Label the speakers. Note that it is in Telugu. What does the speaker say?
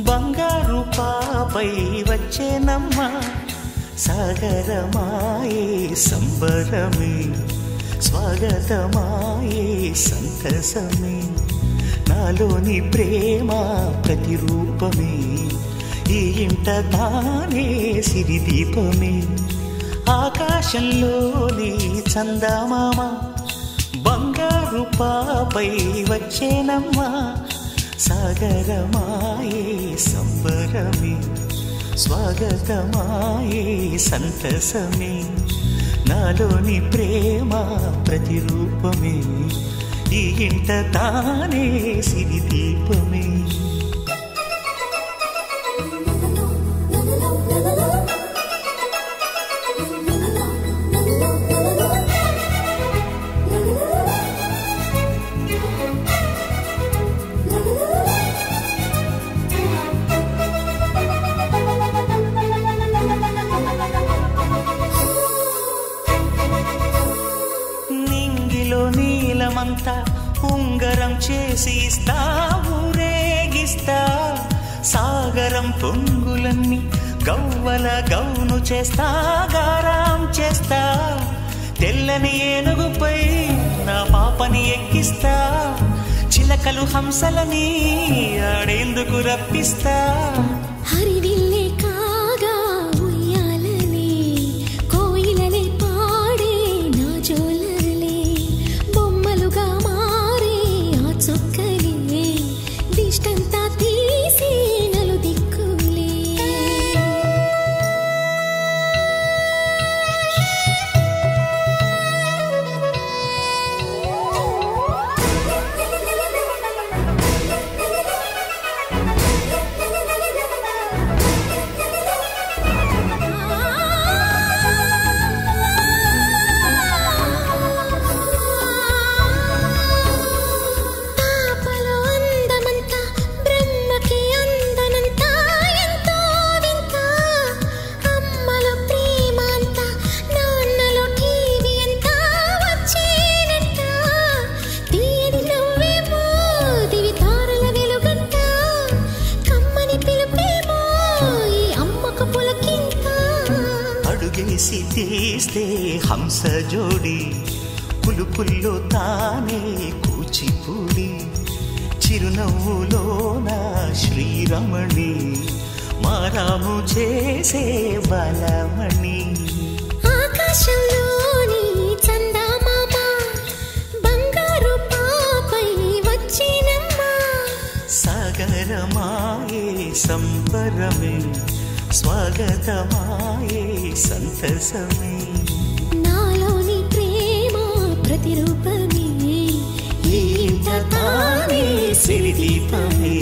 Speaker 1: బంగారు పాపై వచ్చేనమ్మ సాగరమాయే సంబరమే స్వాగతమాయే సంతసమే నాలోని ప్రేమ ప్రతిరూపమే ఈ ఇంట తానే సిరిదీపమే ఆకాశంలోని చందమామ బంగారు పాపై వచ్చేనమ్మా సాగరమాయే సంబరమే స్వాగతమాయే సంతసమే నాలోని ప్రేమ ప్రతిరూపమే ఈ ఇంట తానే సిరిదీపమే నీలమంతా ఉంగరం చేసి ఇస్తా ఊరేగిస్తా సాగరం పొంగులన్నీ గవ్వల గౌను చేస్తా గారాం చేస్తా తెల్లని ఏనుగుపై నా పాపని ఎక్కిస్తా చిలకలు హంసలని ఆడేందుకు రప్పిస్తా
Speaker 2: హరివిల్లే కాగా ఉయ్యాలనే కోయిలనే పాడే నా జోలలే బొమ్మలుగా మారే ఆ చొక్కలే దిష్టంతా తీసి నలు దిక్కులే
Speaker 1: అడుగేసి తీస్తే హంస జోడి పులుపుల్లో తానే కూచిపూడి చిరునవ్వులో నా శ్రీరమణి మారాము చేసే బలమణి
Speaker 2: ఆకాశంలోని చందమామ బంగారు పాపై వచ్చినమ్మా
Speaker 1: సాగరమాయే సంబరమే స్వాగతమాయే సంతసమే
Speaker 2: నాలోని ప్రేమ ప్రతిరూపమే
Speaker 1: ఈ ఇంట తానే సిరిదీపమే